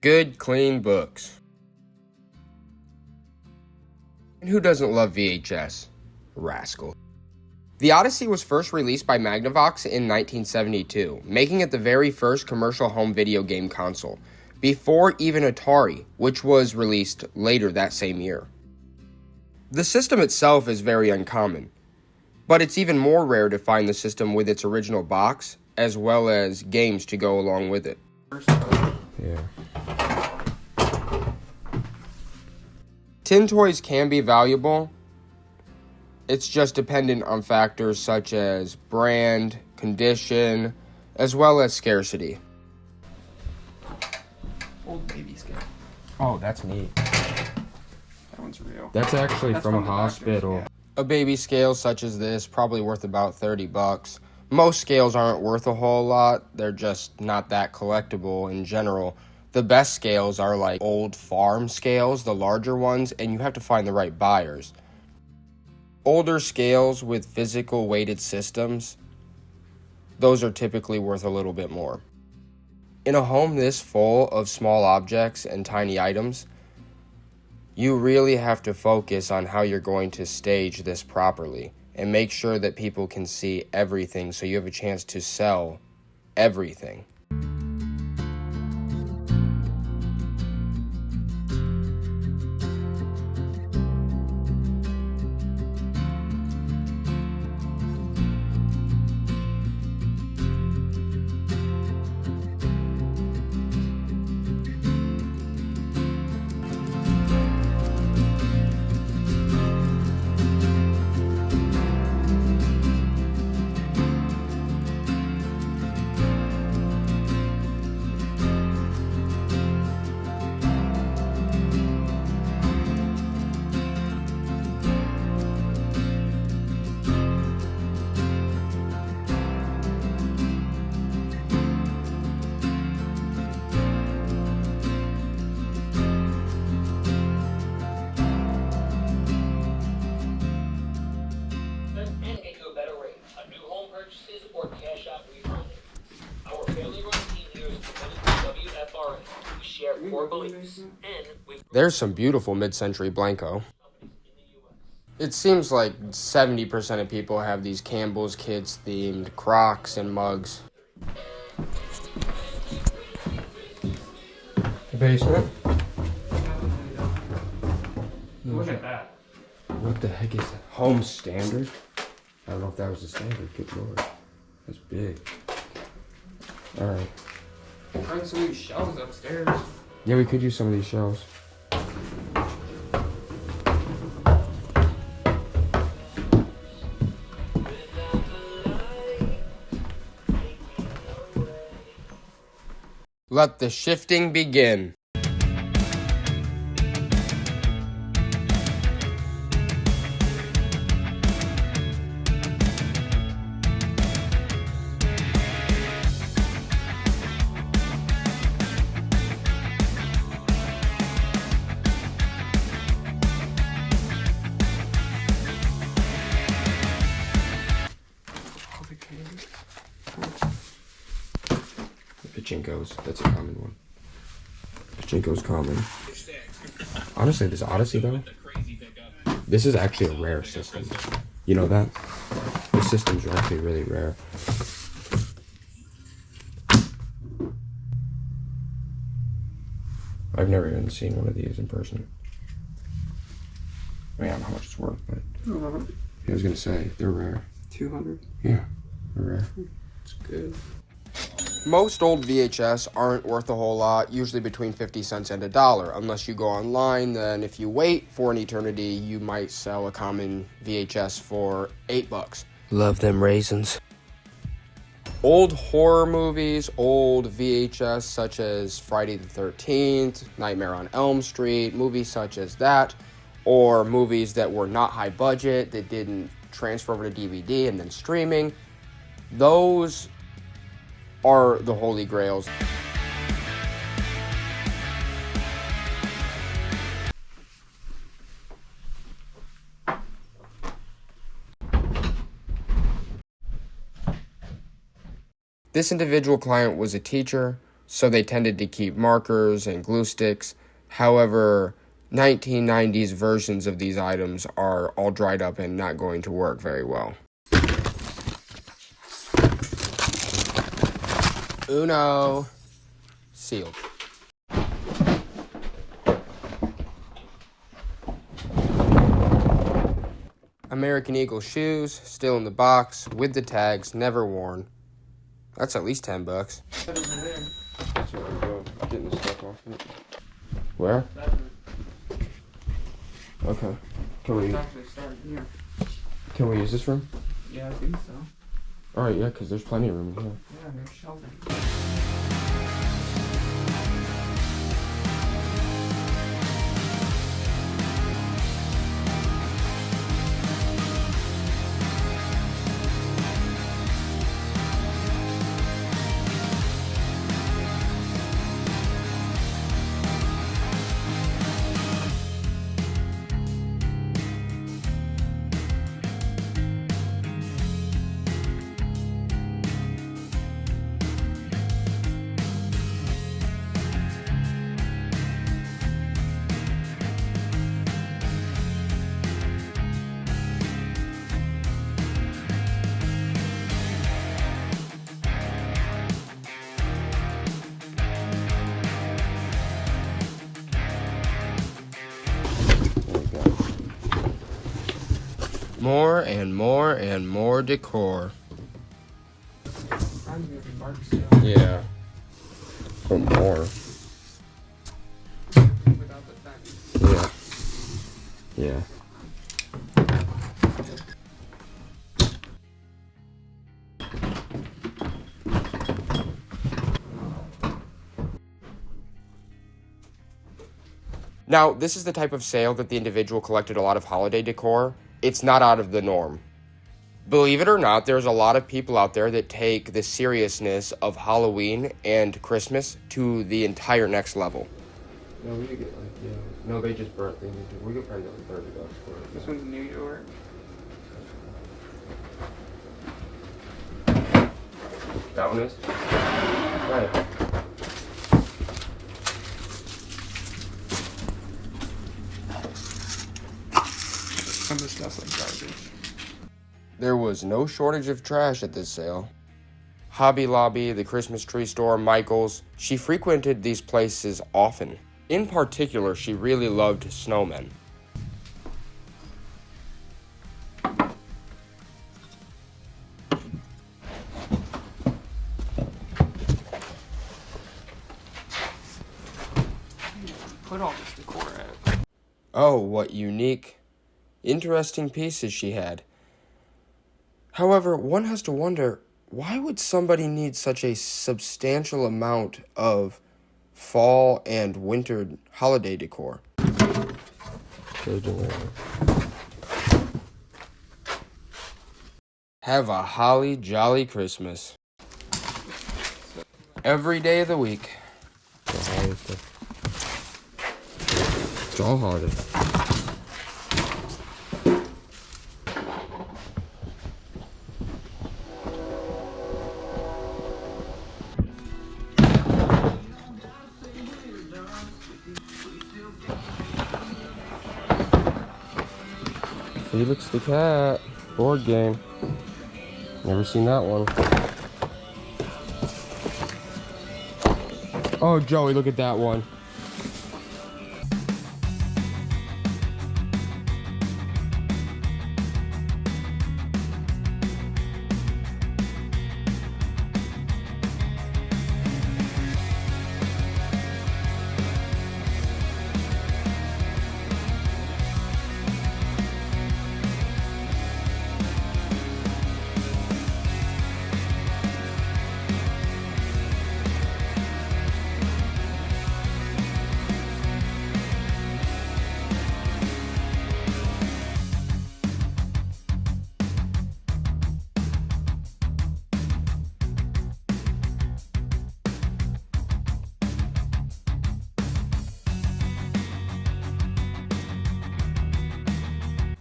Good, clean books. And who doesn't love VHS? Rascal. The Odyssey was first released by Magnavox in 1972, making it the very first commercial home video game console, before even Atari, which was released later that same year. The system itself is very uncommon, but it's even more rare to find the system with its original box, as well as games to go along with it. Yeah. Tin toys can be valuable. It's just dependent on factors such as brand, condition, as well as scarcity. Old baby scale. Oh, that's neat. That one's real. That's actually That's from a the doctor, hospital. yeah. A baby scale such as this, probably worth about $30. Most scales aren't worth a whole lot. They're just not that collectible in general. The best scales are like old farm scales, the larger ones, and you have to find the right buyers. Older scales with physical weighted systems, those are typically worth a little bit more. In a home this full of small objects and tiny items, you really have to focus on how you're going to stage this properly and make sure that people can see everything so you have a chance to sell everything. And get you a better rate on new home purchases or cash out refinance. Our family-run team here is committed to WFRN. We share core beliefs, and we've There's some beautiful mid-century Blanco. It seems like 70% of people have these Campbell's Kids themed Crocs and mugs. The basement? Look at that. What the heck is that? Home standard? I don't know if that was the standard. Good lord. That's big. Alright. Find some of these shelves upstairs. Yeah, we could use some of these shelves. Let the shifting begin. Pachinko's, that's a common one. Pachinko's common. Honestly, this Odyssey though, this is actually a rare system. You know that? The systems are actually really rare. I've never even seen one of these in person. I mean, I don't know how much it's worth, but I was gonna say, they're rare. 200. Yeah, they're rare. It's good. Most old VHS aren't worth a whole lot, usually between 50 cents and $1. Unless you go online, then if you wait for an eternity, you might sell a common VHS for $8. Love them raisins. Old horror movies, old VHS such as Friday the 13th, Nightmare on Elm Street, movies such as that, or movies that were not high budget, that didn't transfer over to DVD and then streaming, those are the holy grails. This individual client was a teacher, so they tended to keep markers and glue sticks. However, 1990s versions of these items are all dried up and not going to work very well. Uno. Sealed. American Eagle shoes, still in the box, with the tags, never worn. That's at least $10. That over there. That's where I'm going. Getting the stuff off it. Where? Okay. It's actually starting here. Can we use this room? Yeah, I think so. Alright, yeah, because there's plenty of room in here. Yeah, there's shelving. More and more and more decor. I'm moving Mark still. Yeah. Or more. Without the fence. Yeah. Yeah. Now, this is the type of sale that the individual collected a lot of holiday decor. It's not out of the norm. Believe it or not, there's a lot of people out there that take the seriousness of Halloween and Christmas to the entire next level. No, we could get no, they just burnt things. We could find out $30 for it. This one's New York. That one is? Right. Some of the stuff's like garbage. There was no shortage of trash at this sale. Hobby Lobby, the Christmas tree store, Michael's. She frequented these places often. In particular, she really loved snowmen. Put all this decor at. Oh, what unique, interesting pieces she had. However, one has to wonder, why would somebody need such a substantial amount of fall and winter holiday decor? Have a holly jolly Christmas. Every day of the week. It's all holiday. Felix the Cat board game. Never seen that one. Oh, Joey, look at that one.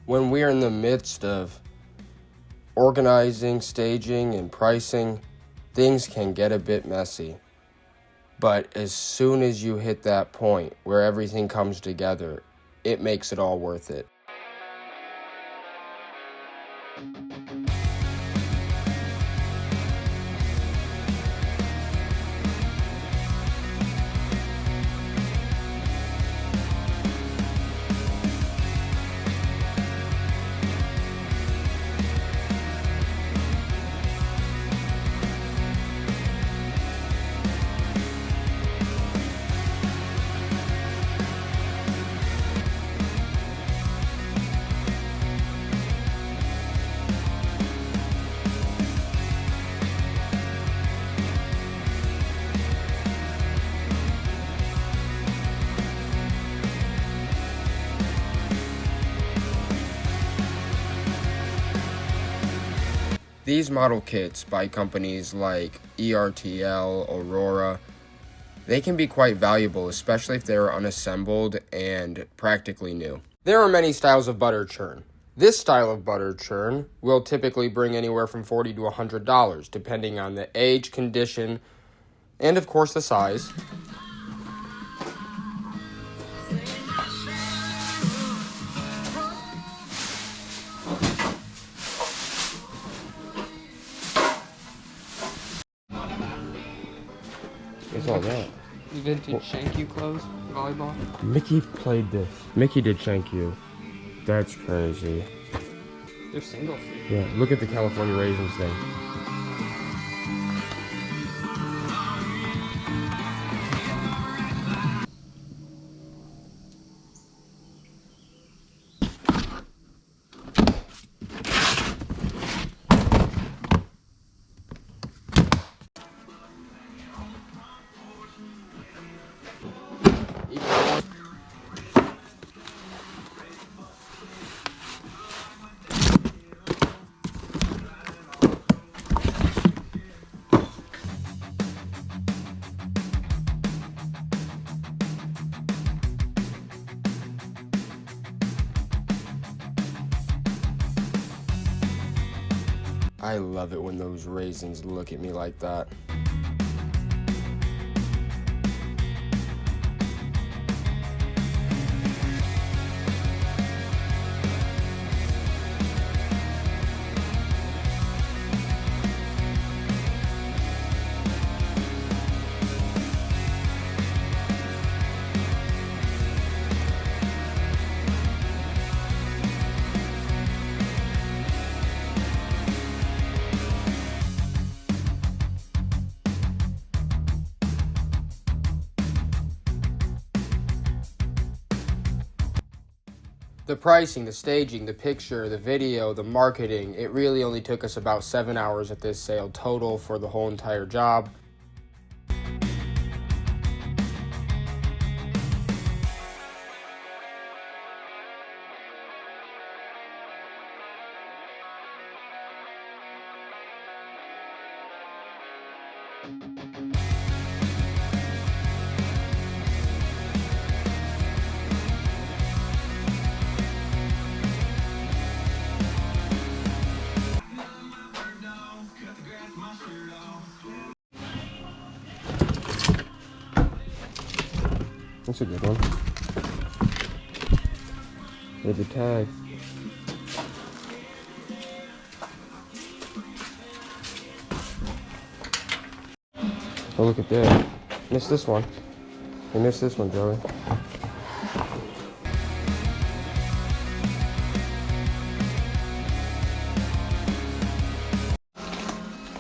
When we're in the midst of organizing, staging, and pricing, things can get a bit messy. But as soon as you hit that point where everything comes together, it makes it all worth it. These model kits by companies like ERTL, Aurora, they can be quite valuable, especially if they are unassembled and practically new. There are many styles of butter churn. This style of butter churn will typically bring anywhere from $40 to $100, depending on the age, condition, and of course the size. What's all that? Vintage Shank You clothes, volleyball. Mickey played this. Mickey did Shank You. That's crazy. They're single feet. Yeah, look at the California Raisins thing. I love it when those raisins look at me like that. The pricing, the staging, the picture, the video, the marketing, it really only took us about 7 hours at this sale total for the whole entire job. That's a good one. With the tag. Oh, look at that. Missed this one. We missed this one, Joey.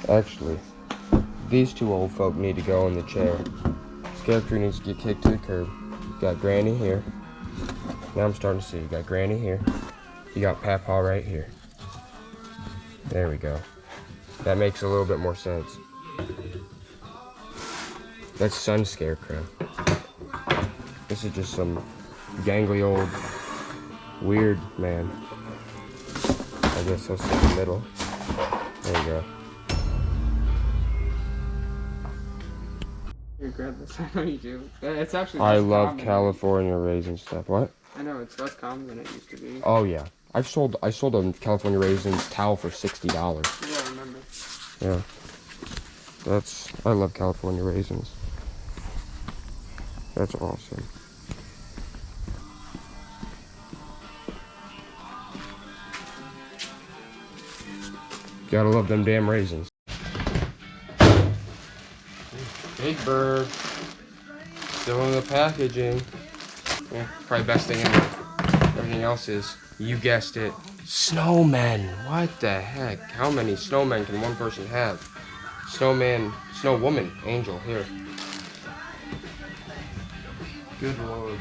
Actually, these two old folk need to go in the chair. Scarecrew needs to get kicked to the curb. Got Granny here. Now I'm starting to see. You got Granny here. You got Papaw right here. There we go. That makes a little bit more sense. That's Sun Scarecrow. This is just some gangly old weird man. I guess he'll sit in the middle. There you go. Here, grab this. I know you do. It's actually. I less love common. California raisin stuff. What? I know it's less common than it used to be. Oh yeah. I sold a California raisins towel for $60. Yeah, I remember. Yeah. I love California raisins. That's awesome. Gotta love them damn raisins. Big Bird. Still in the packaging. Yeah, probably best thing in there. Everything else is, you guessed it, snowmen. What the heck? How many snowmen can one person have? Snowman, snowwoman, angel, here. Good lord.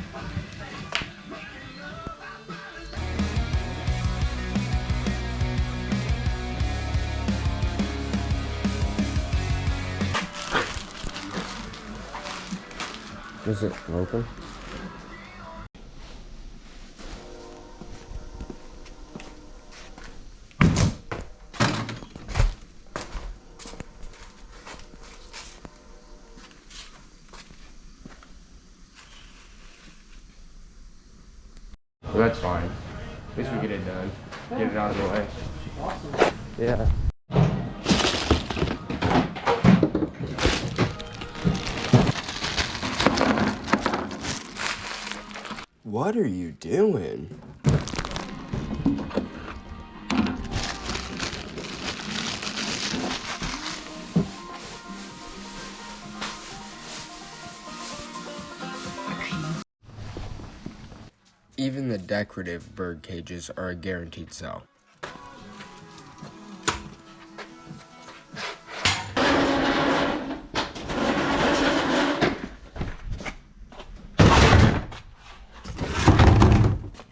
Is it open? Well, that's fine. At least we get it done. Get it out of the way. Awesome. Yeah. What are you doing? Even the decorative bird cages are a guaranteed sell.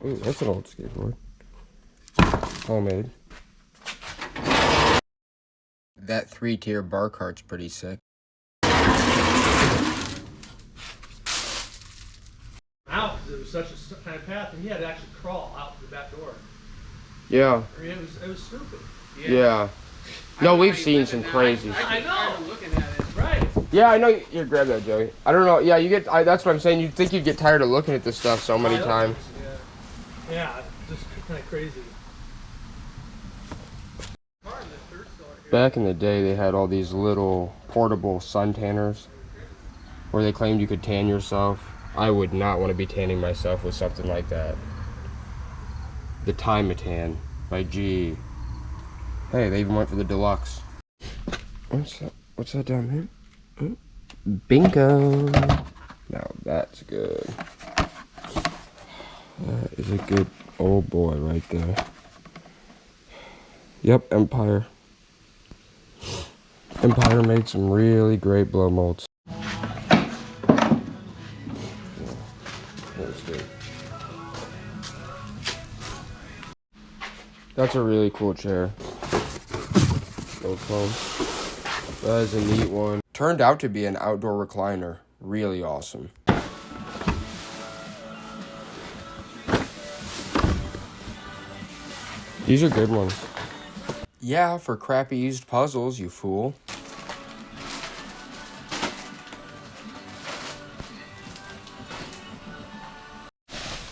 Ooh, that's an old skateboard. Homemade. That 3-tier bar cart's pretty sick. Out because it was such a kind of path, and he had to actually crawl out the back door. Yeah. I mean, it was stupid. Yeah. No, we've seen some crazy. I know. Looking at it. Right. Yeah, I know. You grab that, Joey. I don't know. Yeah, you get. That's what I'm saying. You'd think you'd get tired of looking at this stuff so many times. Yeah, just kind of crazy. Back in the day, they had all these little portable sun tanners where they claimed you could tan yourself. I would not want to be tanning myself with something like that. The Timatan by GE. Hey, they even went for the deluxe. What's that? What's that down here? Bingo. Now that's good. That is a good old boy right there. Yep, Empire. Empire made some really great blow molds. Yeah, that's good. That's a really cool chair. No foam. That is a neat one. Turned out to be an outdoor recliner. Really awesome. These are good ones. Yeah, for crappy used puzzles, you fool.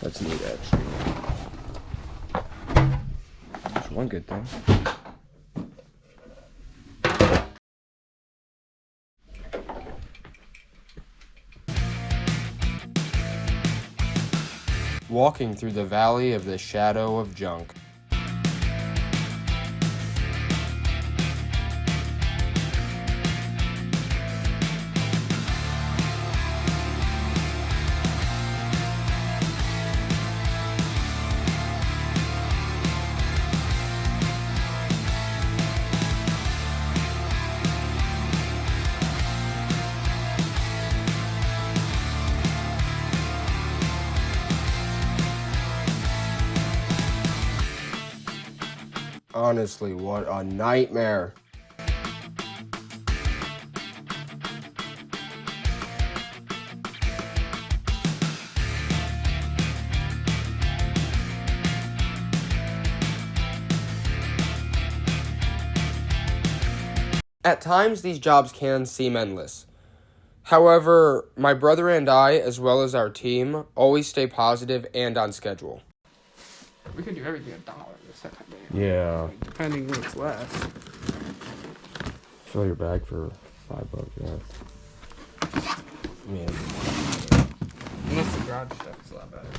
That's neat, actually. That's one good thing. Walking through the valley of the shadow of junk. Honestly, what a nightmare. At times, these jobs can seem endless. However, my brother and I, as well as our team, always stay positive and on schedule. We could do everything $1 a second. Yeah. Depending when it's less. Fill your bag for $5, yeah. Man. Unless the garage stuff is a lot better.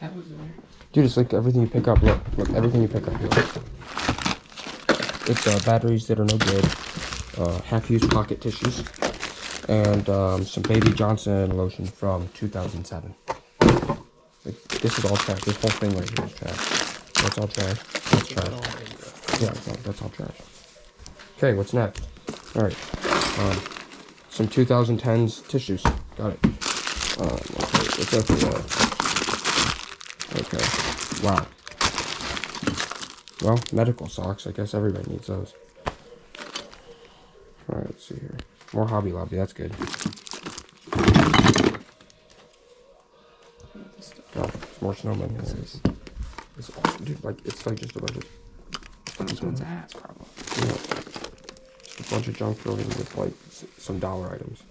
That was in there. Dude, it's like everything you pick up. Look, everything you pick up. Look. It's batteries that are no good, half-used pocket tissues, and some Baby Johnson lotion from 2007. Like, this is all trash. This whole thing right here is trash. That's all trash. That's trash. Yeah, that's all trash. Okay, what's next? All right, some 2010s tissues. Got it. Okay, what's up here? Okay. Wow. Well, medical socks. I guess everybody needs those. Alright, let's see here. More Hobby Lobby. That's good. Oh, more snowmen. Dude, like, it's like just a bunch of... This one's ass, probably. Yeah. Just a bunch of junk filled in with, like, some dollar items.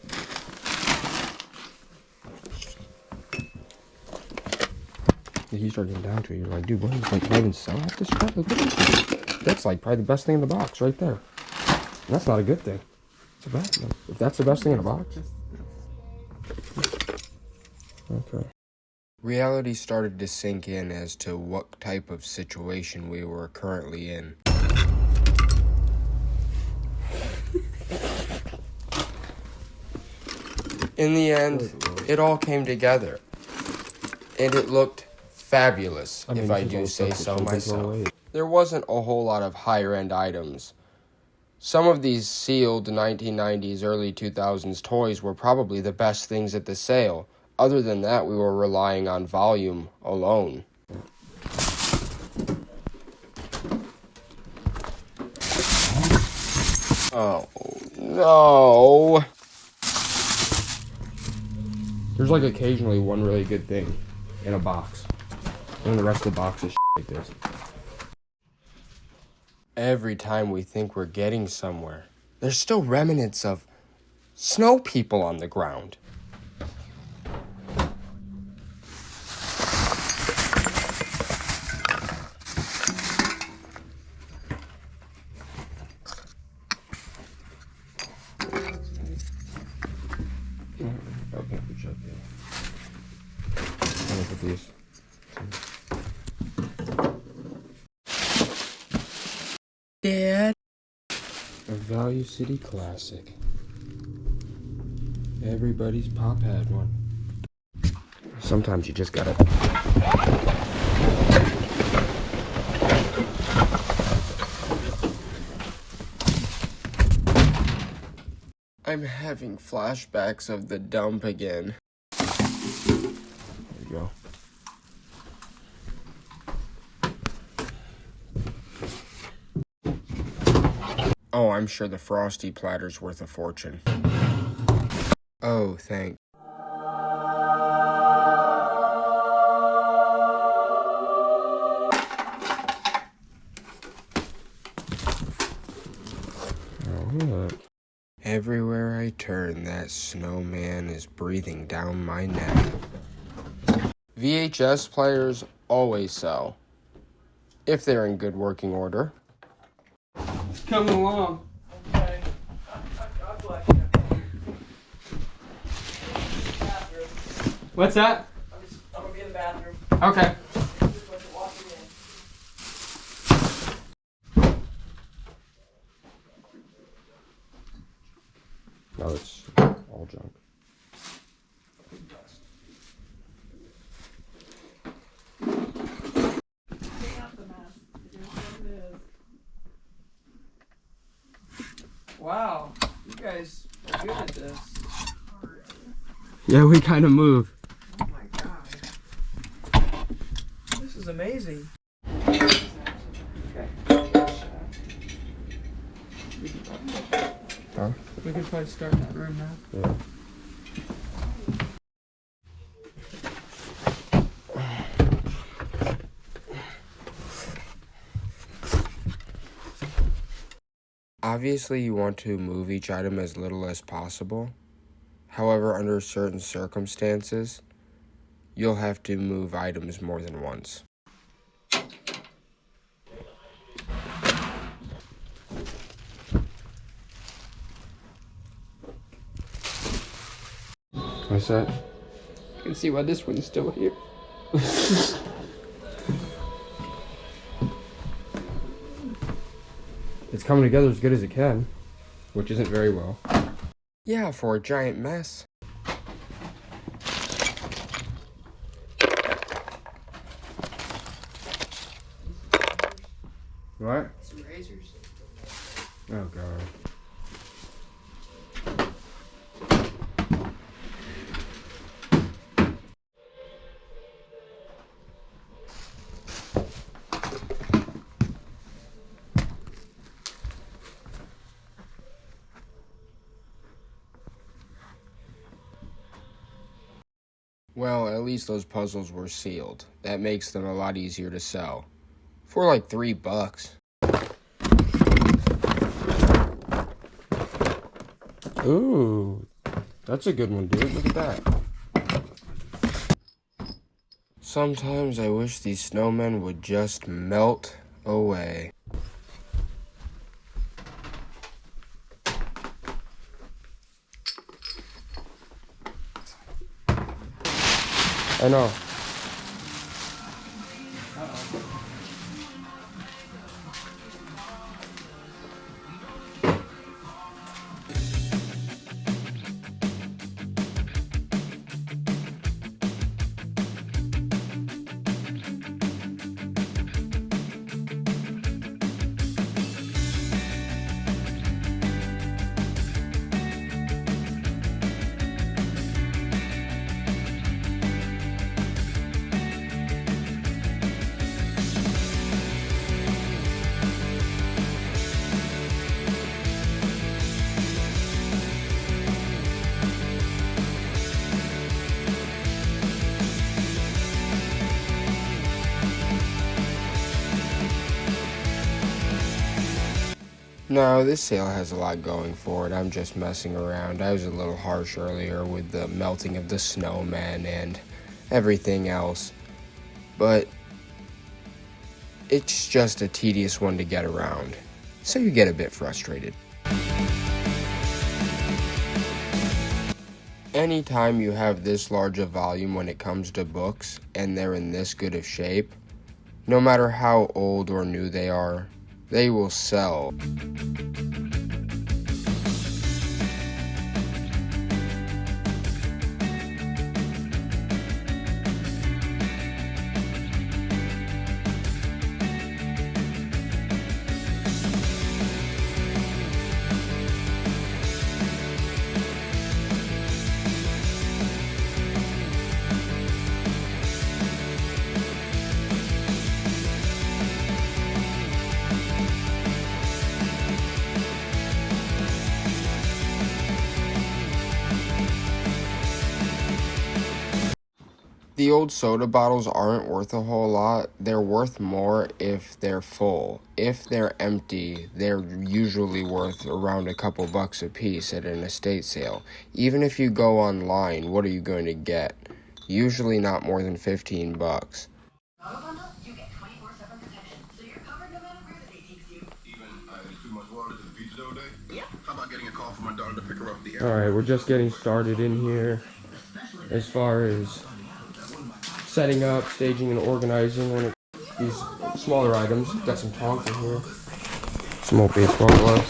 You start getting down to it, you're like, dude, what is, like, can I even sell out this crap? Like, what is this? That's like probably the best thing in the box right there. And that's not a good thing. It's a bad thing. If that's the best thing in the box. Okay. Reality started to sink in as to what type of situation we were currently in. In the end, it all came together. And it looked fabulous, if I do say so myself. There wasn't a whole lot of higher-end items. Some of these sealed 1990s, early 2000s toys were probably the best things at the sale. Other than that, we were relying on volume alone. Oh, no. There's like occasionally one really good thing in a box. And the rest of the box is like this. Every time we think we're getting somewhere, there's still remnants of snow people on the ground. Okay, good job, yeah. I'm gonna put these. Dad. A Value City classic. Everybody's pop had one. Sometimes you just gotta. I'm having flashbacks of the dump again. There you go. Oh, I'm sure the Frosty Platter's worth a fortune. Oh, thank. Oh, look. Everywhere I turn, that snowman is breathing down my neck. VHS players always sell. If they're in good working order. Coming along. Okay. God bless you. Bathroom. What's that? I'm gonna be in the bathroom. Okay. Just wasn't walking in. No, it's all junk. Wow. You guys are good at this. Yeah, we kind of move. Oh my god. This is amazing. Okay. Huh? We could probably start in that room now. Yeah. Obviously, you want to move each item as little as possible. However, under certain circumstances, you'll have to move items more than once. What's that? You can see why this one's still here. It's coming together as good as it can, which isn't very well. Yeah, for a giant mess. What? Some razors. Oh god. Well, at least those puzzles were sealed. That makes them a lot easier to sell. For like $3. Ooh, that's a good one, dude. Look at that. Sometimes I wish these snowmen would just melt away. I know. No, this sale has a lot going for it. I'm just messing around. I was a little harsh earlier with the melting of the snowmen and everything else. But it's just a tedious one to get around. So you get a bit frustrated. Anytime you have this large a volume when it comes to books and they're in this good of shape, no matter how old or new they are, they will sell. The old soda bottles aren't worth a whole lot. They're worth more if they're full. If they're empty, they're usually worth around a couple bucks a piece at an estate sale. Even if you go online, what are you going to get? Usually not more than 15 bucks. You get 24/7 protection, so you're covered no matter where the day takes you. Even it's too much water to the beach all day? Yep. How about getting a call from my daughter to pick her up the Alright, we're just getting started in here as far as setting up, staging, and organizing when these smaller items. Got some tongs in here. Some old baseball gloves.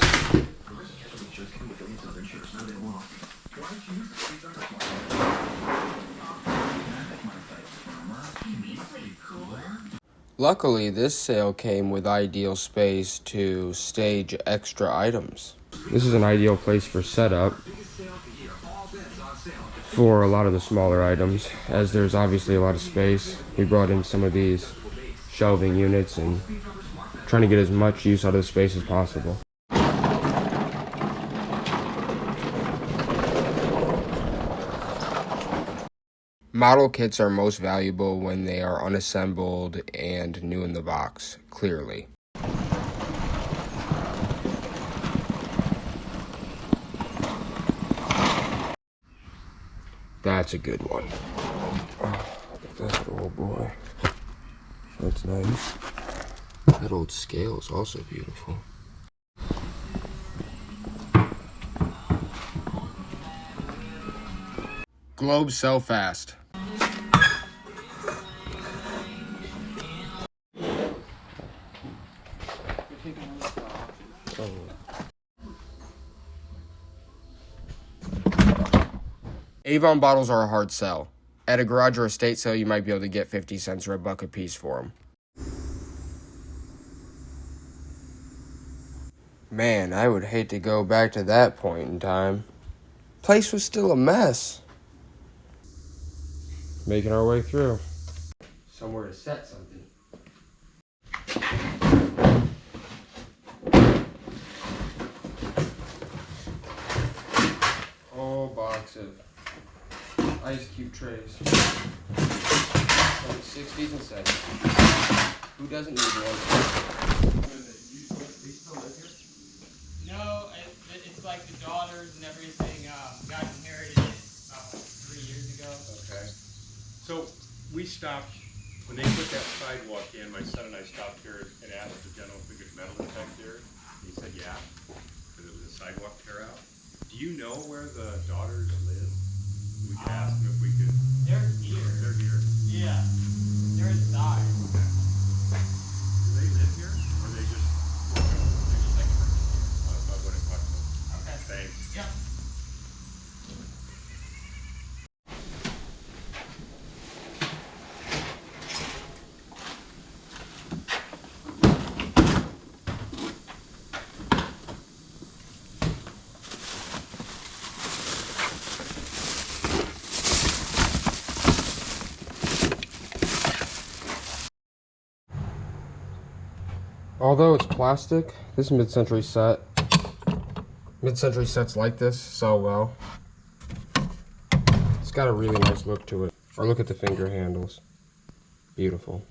Luckily, this sale came with ideal space to stage extra items. This is an ideal place for setup for a lot of the smaller items, as there's obviously a lot of space. We brought in some of these shelving units and trying to get as much use out of the space as possible. Model kits are most valuable when they are unassembled and new in the box, clearly. That's a good one. Oh, that's an old boy. That's nice. That old scale is also beautiful. Globes sell fast. Avon bottles are a hard sell. At a garage or estate sale, you might be able to get 50 cents or a buck a piece for them. Man, I would hate to go back to that point in time. Place was still a mess. Making our way through. Somewhere to set something. Whole box of ice cube trays. Like 60s and 70s. Who doesn't need one? No, it's like the daughters and everything got inherited about 3 years ago. Okay. So we stopped, when they put that sidewalk in, my son and I stopped here and asked the gentleman if we could metal detect there. He said, yeah, because it was a sidewalk tear out. Do you know where the daughters live? We could ask them if we could. They're here. They're here. Yeah. They're inside. Do they live here? Or they just work on it? They're just like working here. I wouldn't talk to them. Okay. Thanks. Yep. Although it's plastic, this mid-century set, mid-century sets like this sell well. It's got a really nice look to it. Or look at the finger handles. Beautiful.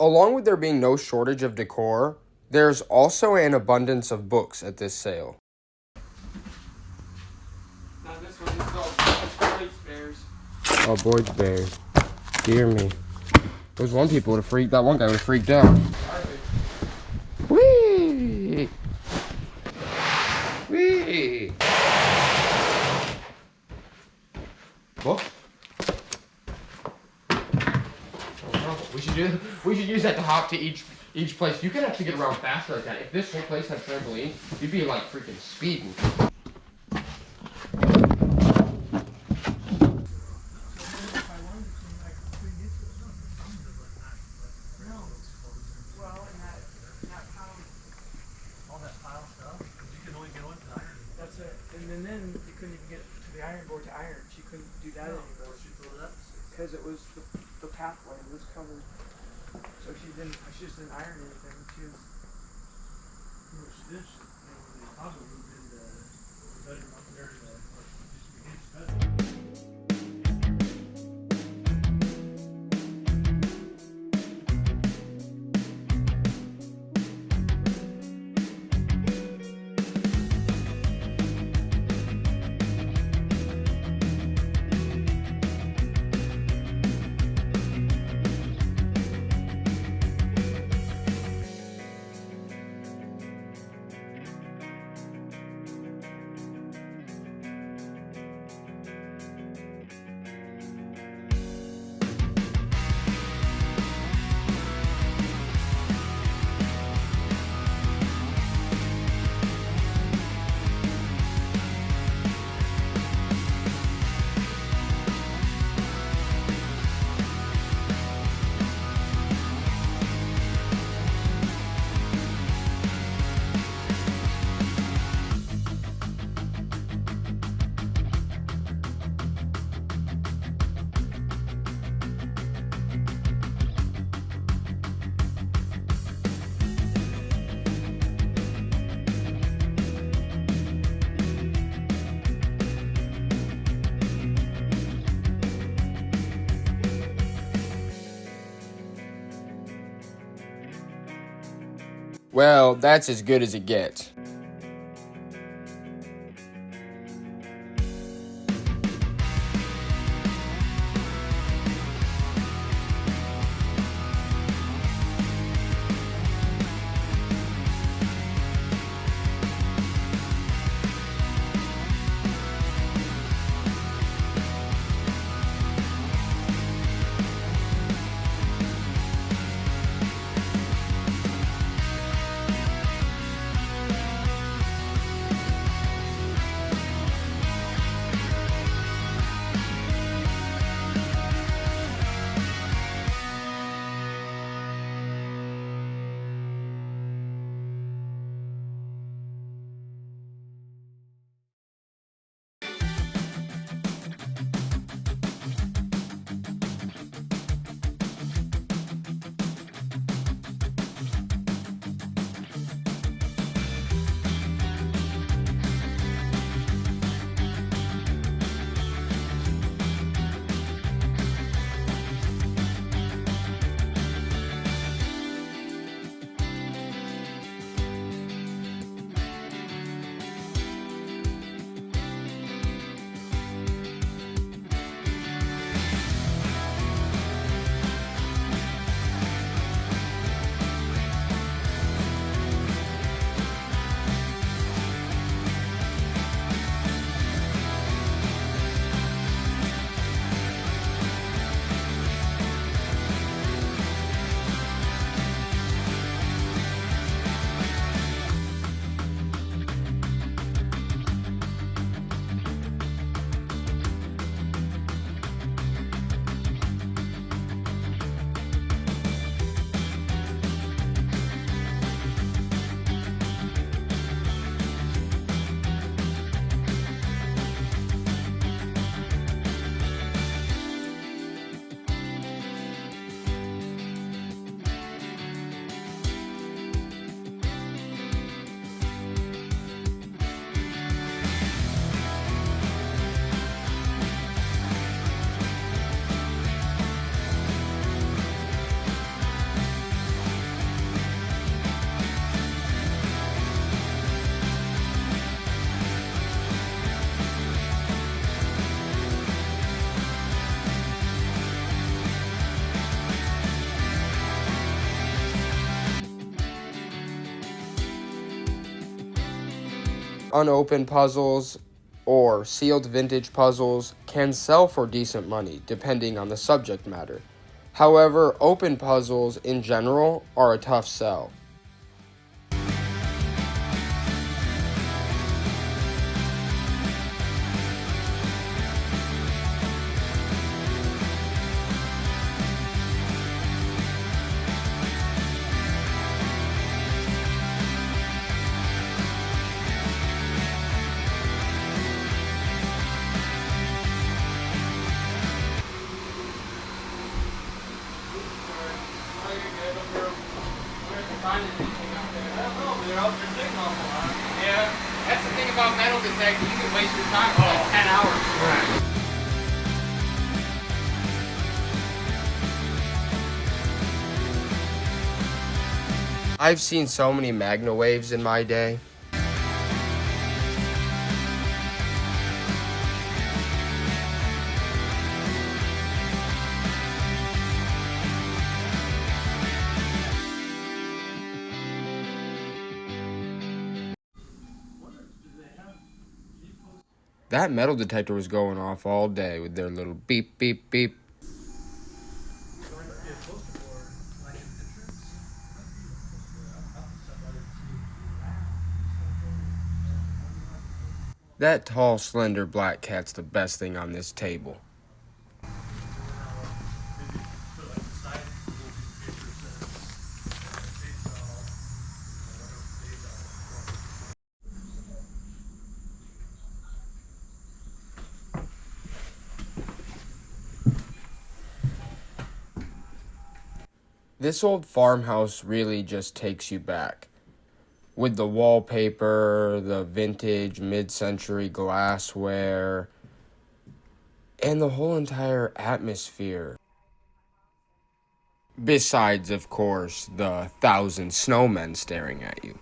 Along with there being no shortage of decor, there's also an abundance of books at this sale. Not this one. This is all Boyd's Bears. Oh, Boyd's Bears. Dear me. Those one people would have freaked, that one guy would have freaked out. Whee! Whee! Book? We should use that to hop to each place. You can actually get around faster like that. If this whole place had trampoline, you'd be like freaking speeding. That's it. And then you couldn't even get to the iron board to iron. She couldn't do that anymore. Because it was the pathway was covered. So she just didn't iron anything. She was. Well, she did. When the hospital moved into the bedroom up there, just better. Well, that's as good as it gets. Unopened puzzles or sealed vintage puzzles can sell for decent money depending on the subject matter. However, open puzzles in general are a tough sell. Yeah, that's the thing about metal detecting. You can waste your time for like 10 hours. Right. I've seen so many Magna Waves in my day. That metal detector was going off all day with their little beep, beep, beep. That tall, slender black cat's the best thing on this table. This old farmhouse really just takes you back. With the wallpaper, the vintage mid-century glassware, and the whole entire atmosphere. Besides, of course, the 1,000 snowmen staring at you.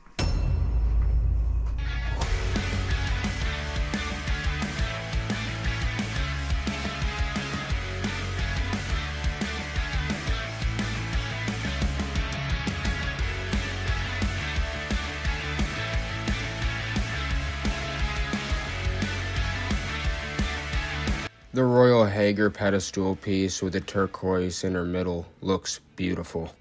The Royal Hager pedestal piece with a turquoise in her middle looks beautiful.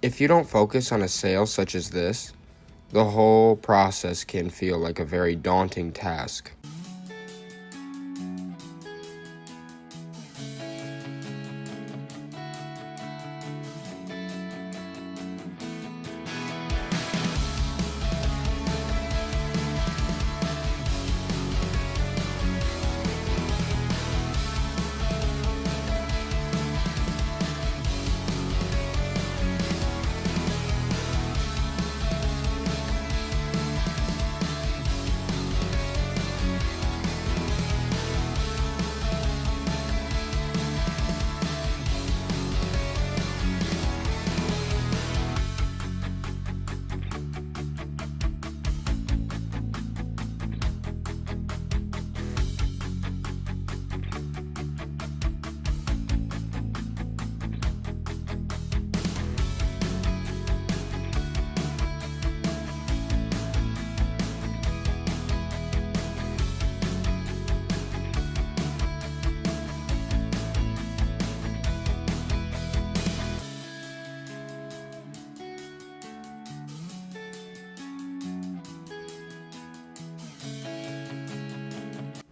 If you don't focus on a sale such as this, the whole process can feel like a very daunting task.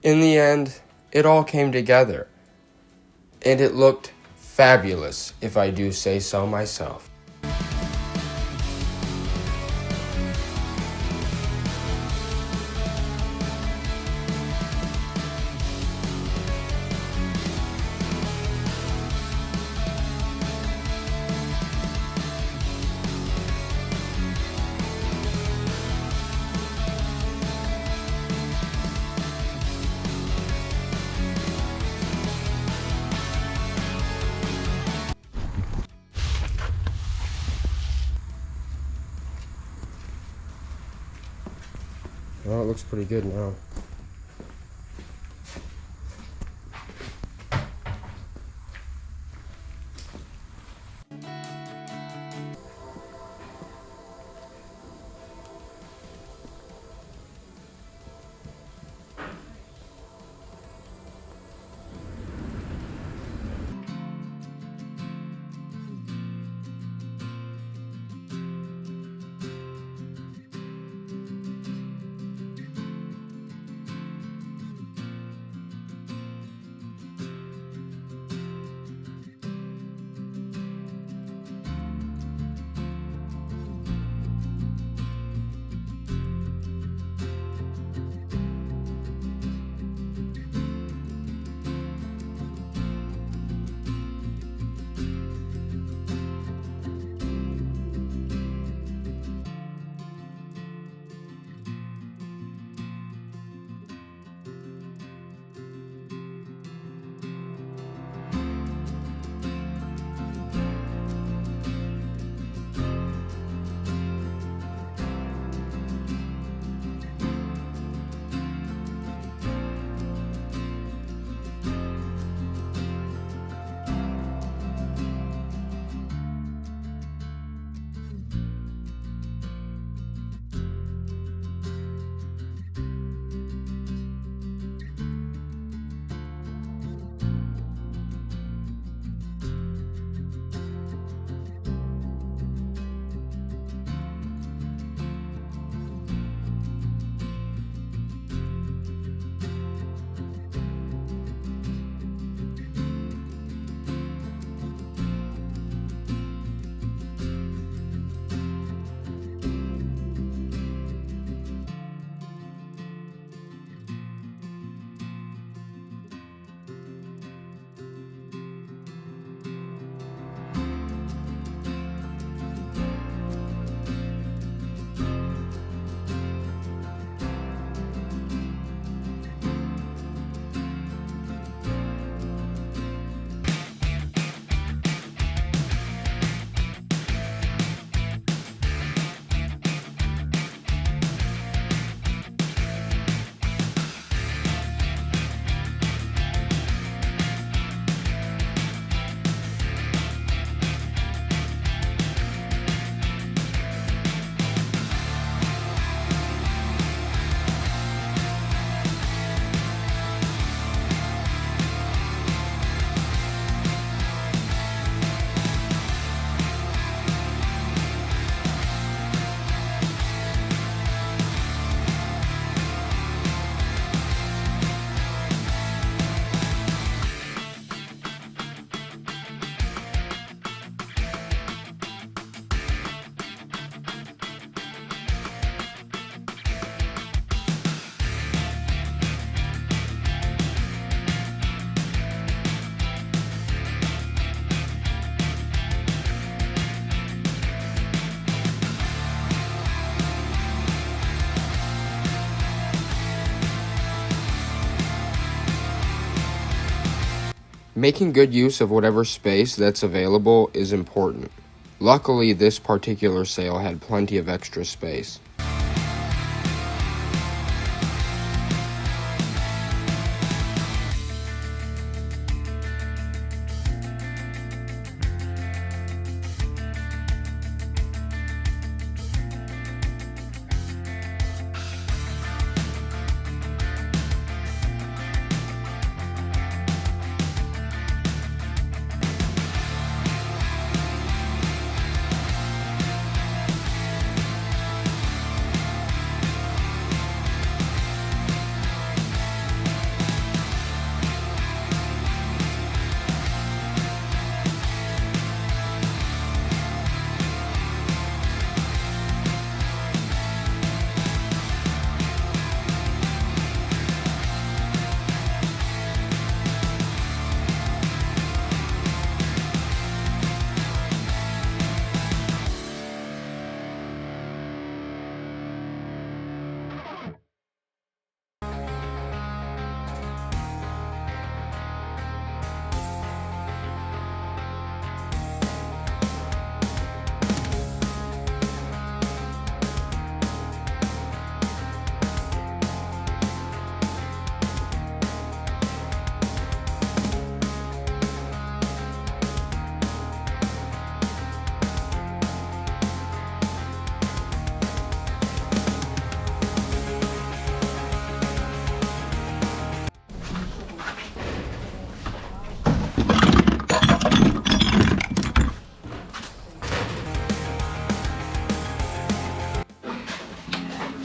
In the end, it all came together, and it looked fabulous, if I do say so myself. Well, it looks pretty good now. Making good use of whatever space that's available is important. Luckily, this particular sale had plenty of extra space.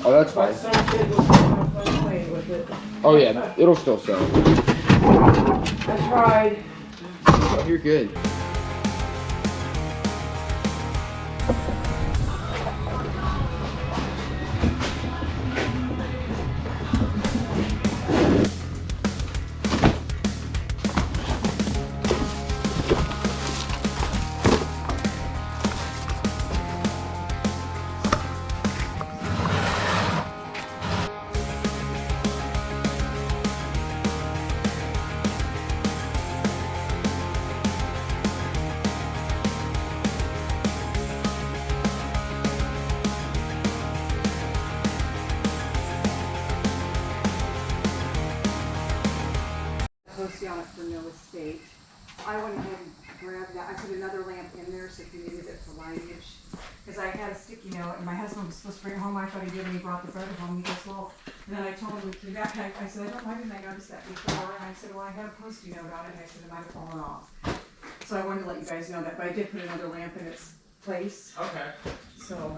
Oh, that's fine. Some kid was playing with it. Oh yeah, it'll still sell. I tried. Oh, you're good. Posted on it for no estate. I went ahead and grabbed that. I put another lamp in there so if you needed it for lightage. Because I had a sticky note and my husband was supposed to bring it home. I thought he did and he brought the bread home. He goes, well, and then I told him we threw that back. I said, why didn't I notice that before? And I said, well, I had a post-it note on it and I said it might have fallen off. So I wanted to let you guys know that, but I did put another lamp in its place. Okay. So.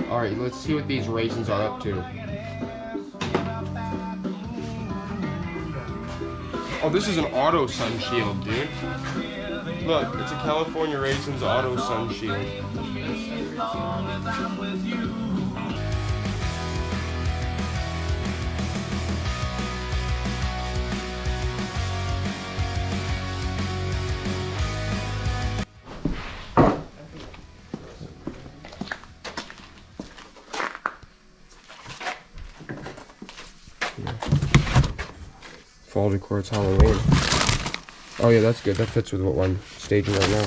All right, let's see what these raisins are up to. Oh, this is an auto sun shield, dude. Look, it's a California Raisins auto sun shield. Fall decor, it's Halloween. Oh yeah, that's good. That fits with what I'm staging right now.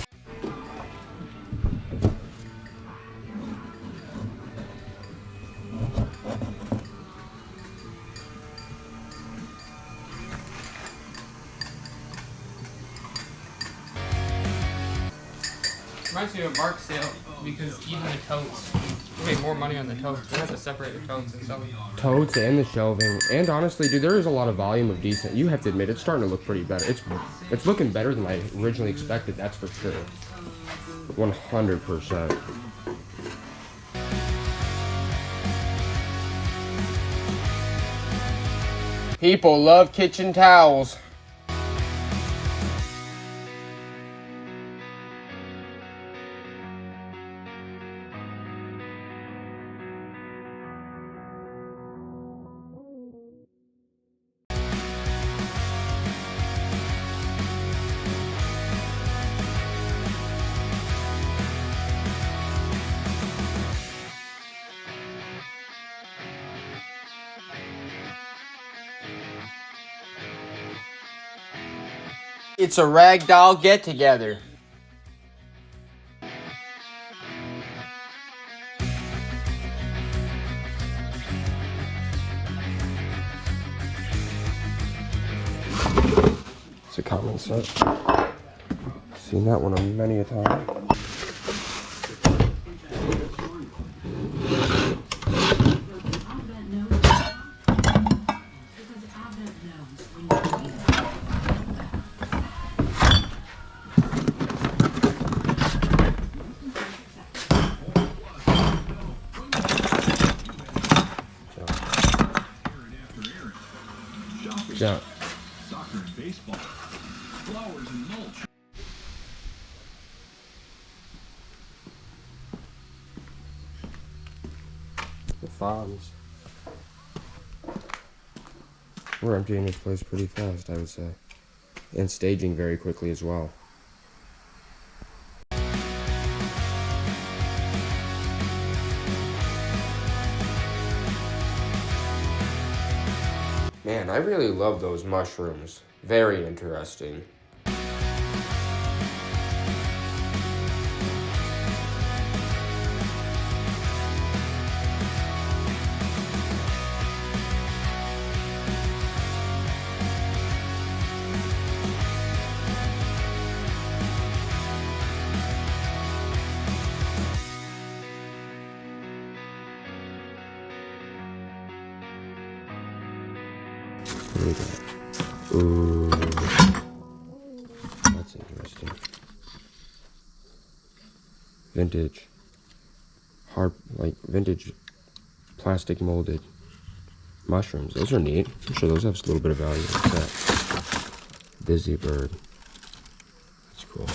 Reminds me of a Mark sale because even the totes, you make more money on the totes. We have to separate the totes and stuff. Totes and the shelving, and honestly, dude, there is a lot of volume of decent. You have to admit, it's starting to look pretty better. It's looking better than I originally expected. That's for sure. 100%. People love kitchen towels. It's a ragdoll get-together. It's a common set. Seen that one many a time. Yeah. Soccer and baseball. Flowers and mulch. The farms. We're emptying this place pretty fast, I would say. And staging very quickly as well. Man, I really love those mushrooms. Very interesting. What do we got? Ooh. That's interesting. Vintage. Hard, like, vintage plastic molded mushrooms. Those are neat. I'm sure those have a little bit of value. What's that? Busy bird. That's cool.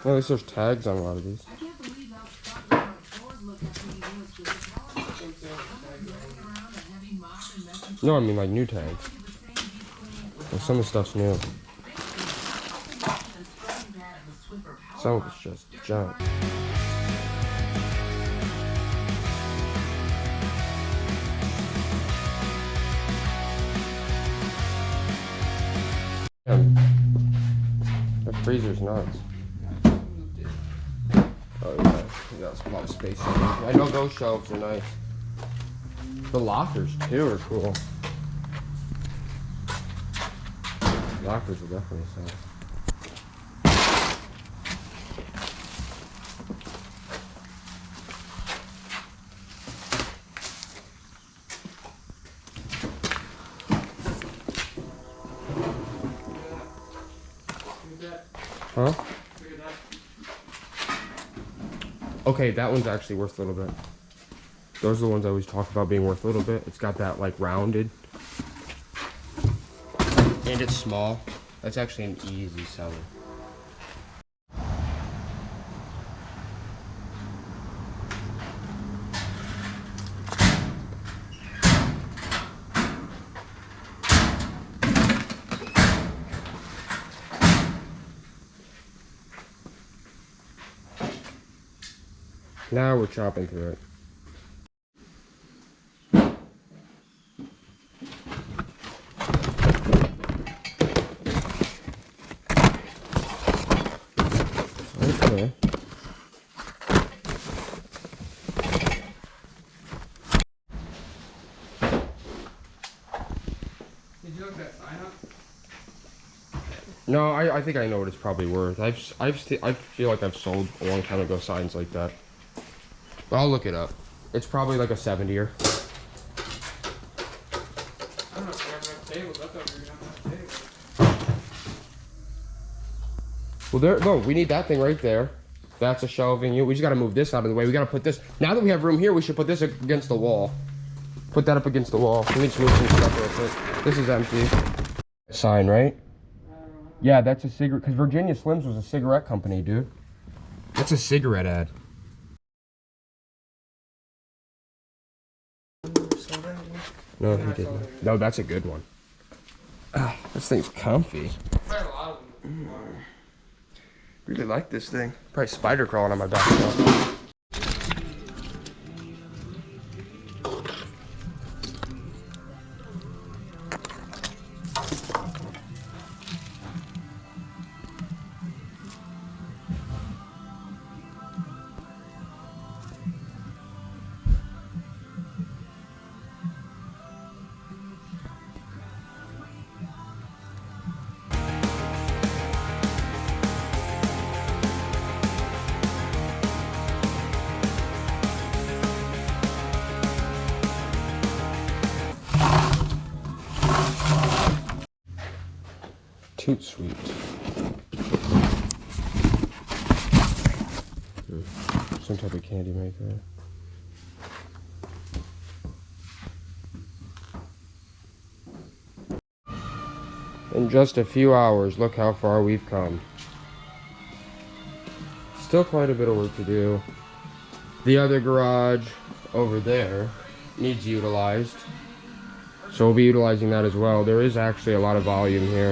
Well, at least there's tags on a lot of these. No, I mean like new tags. Like some of the stuff's new. Some of it's just junk. Damn. That freezer's nuts. Oh yeah, we got a lot of space in there. I know those shelves are nice. The lockers too are cool. Lockers are definitely size. Huh? Look at that. Okay, that one's actually worth a little bit. Those are the ones I always talk about being worth a little bit. It's got that like rounded. And it's small. That's actually an easy seller. Now we're chopping through it. Okay. Did you look that sign up? No, I think I know what it's probably worth. I feel like I've sold a long time ago signs like that. But I'll look it up. It's probably like a 70-er. I don't know if you ever have tables. I thought we were gonna have tables. Well, there. No, we need that thing right there. That's a shelving unit. We just got to move this out of the way. We got to put this. Now that we have room here, we should put this against the wall. Put that up against the wall. Let me just move some stuff real quick. This is empty. Sign, right? Yeah, that's a cigarette. Because Virginia Slims was a cigarette company, dude. That's a cigarette ad. No, he didn't. No, that's a good one. Ah, this thing's comfy. I had a lot of them. Really like this thing. Probably spider crawling on my back now. Toot Sweet. Some type of candy maker. In just a few hours, look how far we've come. Still quite a bit of work to do. The other garage over there needs utilized. So we'll be utilizing that as well. There is actually a lot of volume here.